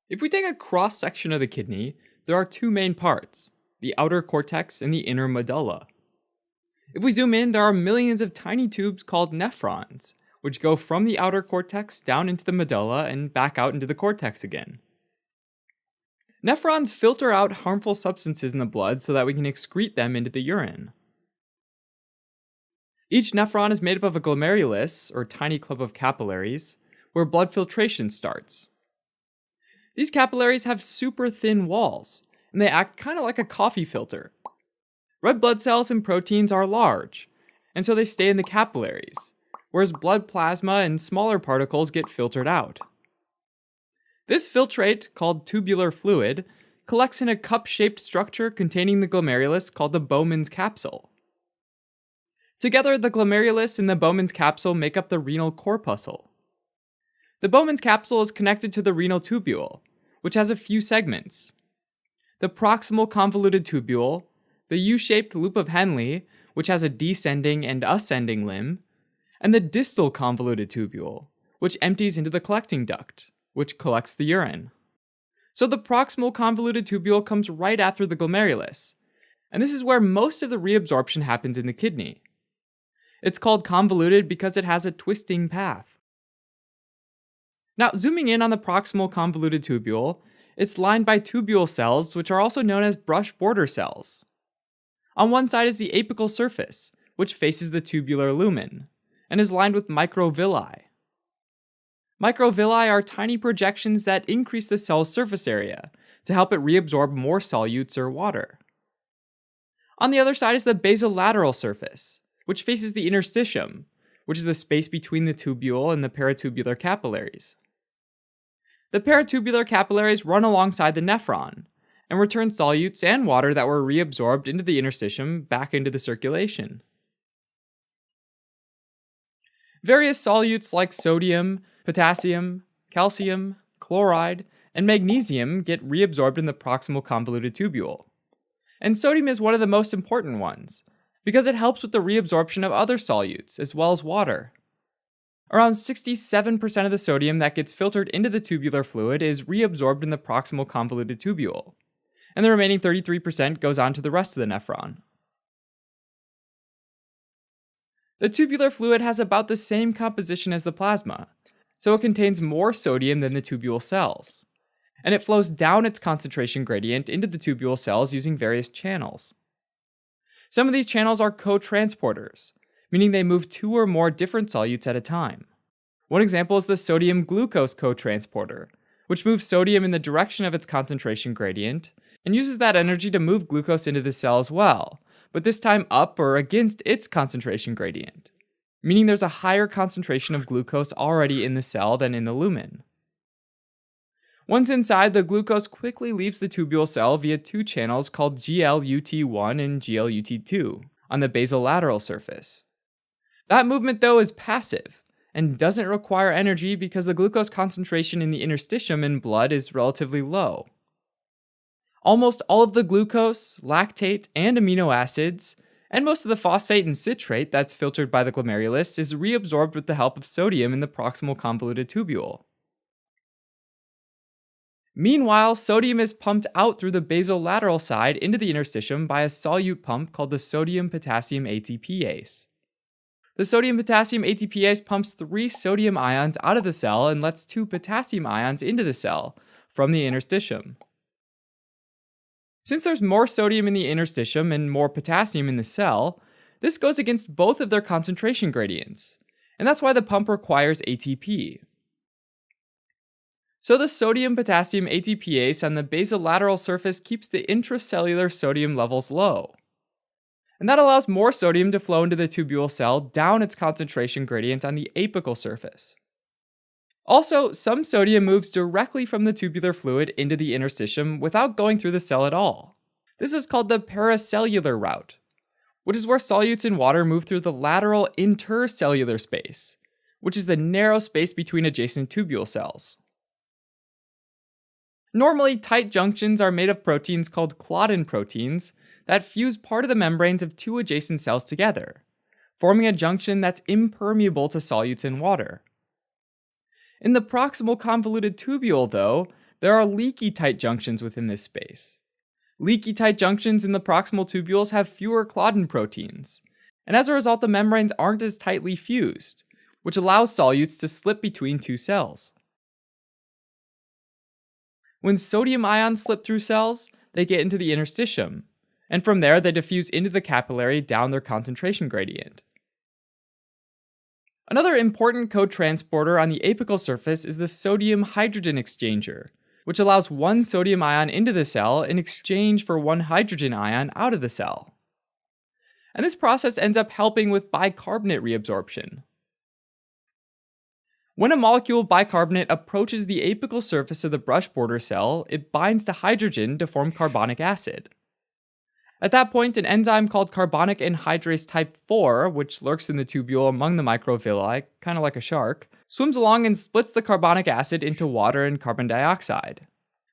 If we take a cross-section of the kidney, there are two main parts, the outer cortex and the inner medulla. If we zoom in, there are millions of tiny tubes called nephrons, which go from the outer cortex down into the medulla and back out into the cortex again. Nephrons filter out harmful substances in the blood so that we can excrete them into the urine. Each nephron is made up of a glomerulus, or tiny clump of capillaries, where blood filtration starts. These capillaries have super thin walls, and they act kind of like a coffee filter. Red blood cells and proteins are large, and so they stay in the capillaries, whereas blood plasma and smaller particles get filtered out. This filtrate, called tubular fluid, collects in a cup-shaped structure containing the glomerulus called the Bowman's capsule. Together, the glomerulus and the Bowman's capsule make up the renal corpuscle. The Bowman's capsule is connected to the renal tubule, which has a few segments. The proximal convoluted tubule, the U-shaped loop of Henle, which has a descending and ascending limb, and the distal convoluted tubule, which empties into the collecting duct, which collects the urine. So the proximal convoluted tubule comes right after the glomerulus, and this is where most of the reabsorption happens in the kidney. It's called convoluted because it has a twisting path. Now, zooming in on the proximal convoluted tubule, it's lined by tubule cells, which are also known as brush border cells. On one side is the apical surface, which faces the tubular lumen, and is lined with microvilli. Microvilli are tiny projections that increase the cell's surface area to help it reabsorb more solutes or water. On the other side is the basolateral surface, which faces the interstitium, which is the space between the tubule and the paratubular capillaries. The paratubular capillaries run alongside the nephron and return solutes and water that were reabsorbed into the interstitium back into the circulation. Various solutes like sodium, potassium, calcium, chloride, and magnesium get reabsorbed in the proximal convoluted tubule. And sodium is one of the most important ones, because it helps with the reabsorption of other solutes, as well as water. Around 67% of the sodium that gets filtered into the tubular fluid is reabsorbed in the proximal convoluted tubule, and the remaining 33% goes on to the rest of the nephron. The tubular fluid has about the same composition as the plasma, so it contains more sodium than the tubule cells, and it flows down its concentration gradient into the tubule cells using various channels. Some of these channels are co-transporters, meaning they move two or more different solutes at a time. One example is the sodium-glucose co-transporter, which moves sodium in the direction of its concentration gradient, and uses that energy to move glucose into the cell as well, but this time up or against its concentration gradient, meaning there's a higher concentration of glucose already in the cell than in the lumen. Once inside, the glucose quickly leaves the tubule cell via two channels called GLUT1 and GLUT2 on the basolateral surface. That movement, though, is passive and doesn't require energy because the glucose concentration in the interstitium in blood is relatively low. Almost all of the glucose, lactate, and amino acids, and most of the phosphate and citrate that's filtered by the glomerulus is reabsorbed with the help of sodium in the proximal convoluted tubule. Meanwhile, sodium is pumped out through the basolateral side into the interstitium by a solute pump called the sodium-potassium ATPase. The sodium-potassium ATPase pumps 3 sodium ions out of the cell and lets 2 potassium ions into the cell from the interstitium. Since there's more sodium in the interstitium and more potassium in the cell, this goes against both of their concentration gradients, and that's why the pump requires ATP. So the sodium-potassium ATPase on the basolateral surface keeps the intracellular sodium levels low. And that allows more sodium to flow into the tubule cell down its concentration gradient on the apical surface. Also, some sodium moves directly from the tubular fluid into the interstitium without going through the cell at all. This is called the paracellular route, which is where solutes in water move through the lateral intercellular space, which is the narrow space between adjacent tubule cells. Normally, tight junctions are made of proteins called claudin proteins that fuse part of the membranes of two adjacent cells together, forming a junction that's impermeable to solutes in water. In the proximal convoluted tubule, though, there are leaky tight junctions within this space. Leaky tight junctions in the proximal tubules have fewer claudin proteins, and as a result, the membranes aren't as tightly fused, which allows solutes to slip between two cells. When sodium ions slip through cells, they get into the interstitium, and from there they diffuse into the capillary down their concentration gradient. Another important cotransporter on the apical surface is the sodium-hydrogen exchanger, which allows one sodium ion into the cell in exchange for one hydrogen ion out of the cell. And this process ends up helping with bicarbonate reabsorption. When a molecule of bicarbonate approaches the apical surface of the brush border cell, it binds to hydrogen to form carbonic acid. At that point, an enzyme called carbonic anhydrase type 4, which lurks in the tubule among the microvilli, kind of like a shark, swims along and splits the carbonic acid into water and carbon dioxide.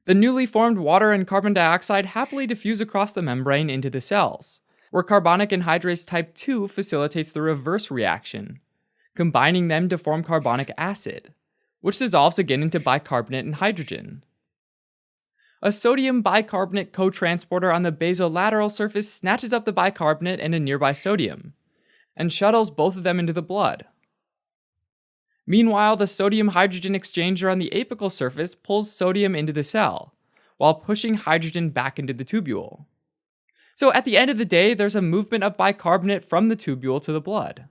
The newly formed water and carbon dioxide happily diffuse across the membrane into the cells, where carbonic anhydrase type 2 facilitates the reverse reaction, combining them to form carbonic acid, which dissolves again into bicarbonate and hydrogen. A sodium bicarbonate cotransporter on the basolateral surface snatches up the bicarbonate and a nearby sodium, and shuttles both of them into the blood. Meanwhile, the sodium-hydrogen exchanger on the apical surface pulls sodium into the cell, while pushing hydrogen back into the tubule. So at the end of the day, there's a movement of bicarbonate from the tubule to the blood.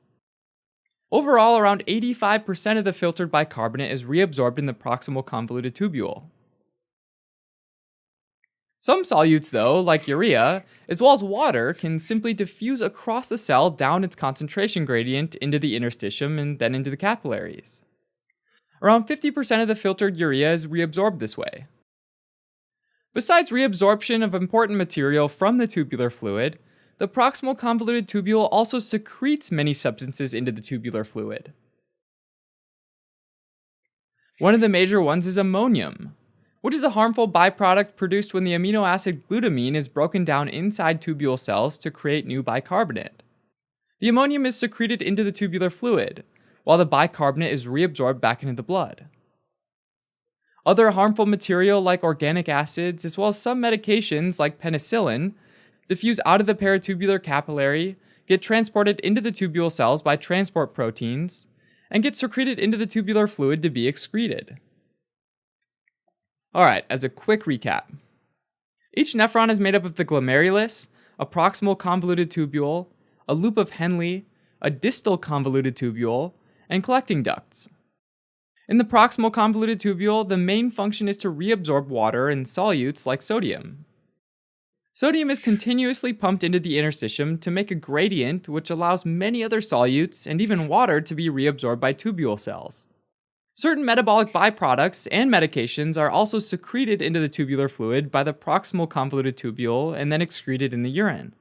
Overall, around 85% of the filtered bicarbonate is reabsorbed in the proximal convoluted tubule. Some solutes, though, like urea, as well as water, can simply diffuse across the cell down its concentration gradient into the interstitium and then into the capillaries. Around 50% of the filtered urea is reabsorbed this way. Besides reabsorption of important material from the tubular fluid, the proximal convoluted tubule also secretes many substances into the tubular fluid. One of the major ones is ammonium, which is a harmful byproduct produced when the amino acid glutamine is broken down inside tubule cells to create new bicarbonate. The ammonium is secreted into the tubular fluid, while the bicarbonate is reabsorbed back into the blood. Other harmful material like organic acids, as well as some medications like penicillin, diffuse out of the peritubular capillary, get transported into the tubule cells by transport proteins, and get secreted into the tubular fluid to be excreted. Alright, as a quick recap. Each nephron is made up of the glomerulus, a proximal convoluted tubule, a loop of Henle, a distal convoluted tubule, and collecting ducts. In the proximal convoluted tubule, the main function is to reabsorb water and solutes like sodium. Sodium is continuously pumped into the interstitium to make a gradient which allows many other solutes and even water to be reabsorbed by tubule cells. Certain metabolic byproducts and medications are also secreted into the tubular fluid by the proximal convoluted tubule and then excreted in the urine.